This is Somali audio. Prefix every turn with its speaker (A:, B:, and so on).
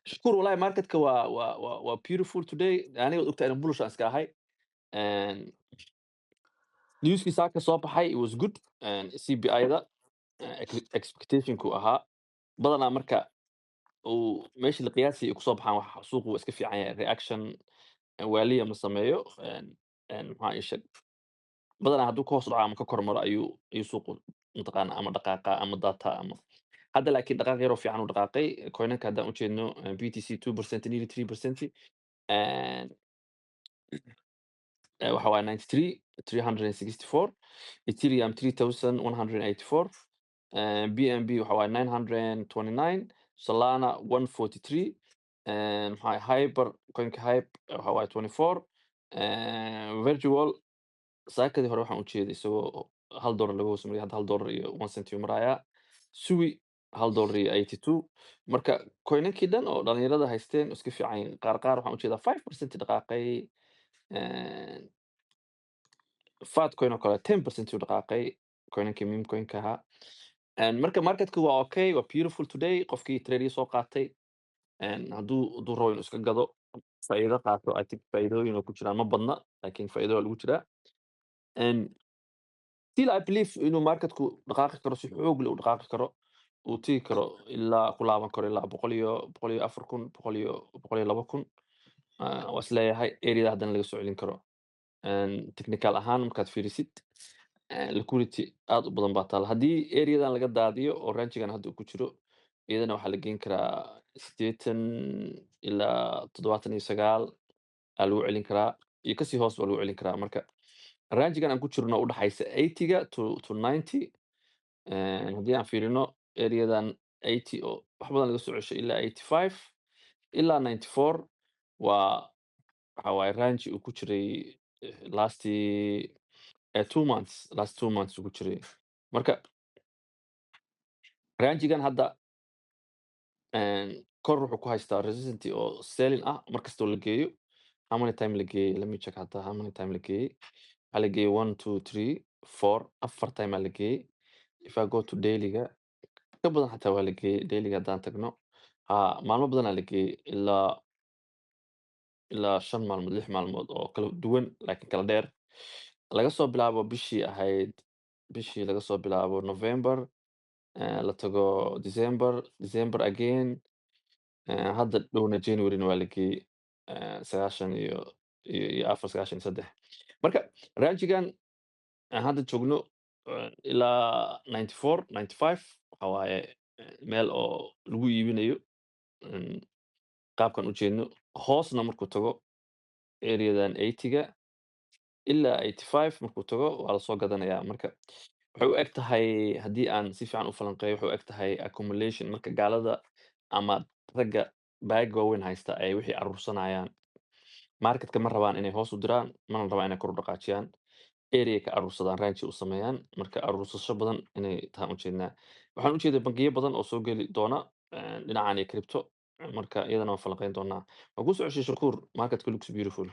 A: shakuur wallahi marketka waa beautiful today aniga ogtahay inaan bullish aan iska ahay. Een, newskii saaka soo baxay it was good. CPI-da expectationku ahaa badanaa marka uu meeshii la qiyaasayay kusoo baxaan wax suuqu waa iska fiican yahay reaction waaliya ma sameeyo. Maxaa ii sheeg badanaa hadduu ka hoos dhaco ama ka kor maro ayuu suuqu mataqaana ama dhaqaaqa ama daataa ama hadda laakiin dhaqaaq yaroo fiican uu dhaqaaqay coinanka haddaan u jeedno BTC 2% nearly 3%. And waxa waaye 93 364 Ethereum 3184 BNB waxa waaye 929 Solana 143 maxaa Hyper coinka Hype waxa waaye 24 Virtual saakadii hore waxaan u jeeday isagoo $1 laga hoos mariyay hadda $1 iyo 1 cent ayuu marayaa. Sui $1 iyo 82 marka coinankii dhan oo dhalinyarada haysteen oo iska fiican yihiin. Qaar waxaan u jeedaa 5% dhaqaaqay. Fatcoin oo kale 10% uu dhaqaaqay coinankii meme coinka ahaa. Marka marketka waa okay, waa beautiful today. Qofkii trade soo qaatay hadduu rabo inuu iska gado faa'iido qaato I think faa'iidooyin oo ku jiraan ma badna laakiin faa'iido waa lagu jiraa. Still I believe inuu marketku dhaqaaqi karo si xoog leh u dhaqaaqi karo uu tegi karo ilaa ku laaban karo ilaa 100,000 104,000 waa is leeyahay area haddana laga soo celin karo. Technical ahaan markaad fiirisid liquidity aad u badan baa taala haddii areadan laga daadiyo oo ranchigan hadda uu ku jiro iyadana waxaa la geyn karaa 80 ilaa 79 aa lagu celin karaa iyo kasii hoos baa lagu celin karaa. Marka ranchigan aan ku jirno u dhaxaysa 80 to 90. Haddii aan fiirino areadan 80 oo wax badan laga soo ceshay ilaa 85 ilaa 94 waxa waaye range uu ku jiray last 2 months uu ku jiray. Marka ranchigan hadda kor wuxuu ku haystaa resistance oo selling ah markastoo la geeyo. How many time la geeyey? Let me check hata how many time la geeyey. Waxaa la geeyey 1 2 3 4 4 time aa la geeyey. If I go to daily-ga ka badan xataa waa la geeyey daily-ga haddaan tagno. Maalmo badanaa la geeyey ilaa 5 maalmood 6 maalmood oo kala duwan laakiin kala dheer. Laga soo bilaabo bishii laga soo bilaabo November la tago December again hadda dhowna January-na waa la geeyey 94 93. Marka ranchigan aan hadda joogno ilaa 94 95 waxa waaye meel oo lagu iibinayo qaabkan u jeedno hoosna markuu tago areadan 80-ga ilaa 85 markuu tago waa lasoo gadanayaa. Marka waxay u egtahay haddii aan si fiican u falanqeeyo waxay u egtahay accumulation marka gaalada ama ragga bag waaweyn haysta ay wixii aruursanayaan. Marketka ma rabaan inay hoos u diraan mana rabaan inay kor u dhaqaajiyaan. Area ka aruursadaan ranchi u sameeyaan marka aruursasho badan inay tahaan u jeednaa. Waxaan u jeedaa bangiyo badan oo soo geli doona dhinacan iyo crypto marka iyadana waan falanqeyn doonaa. Waan kuu soo ceshay Shakuur marketka looks beautiful.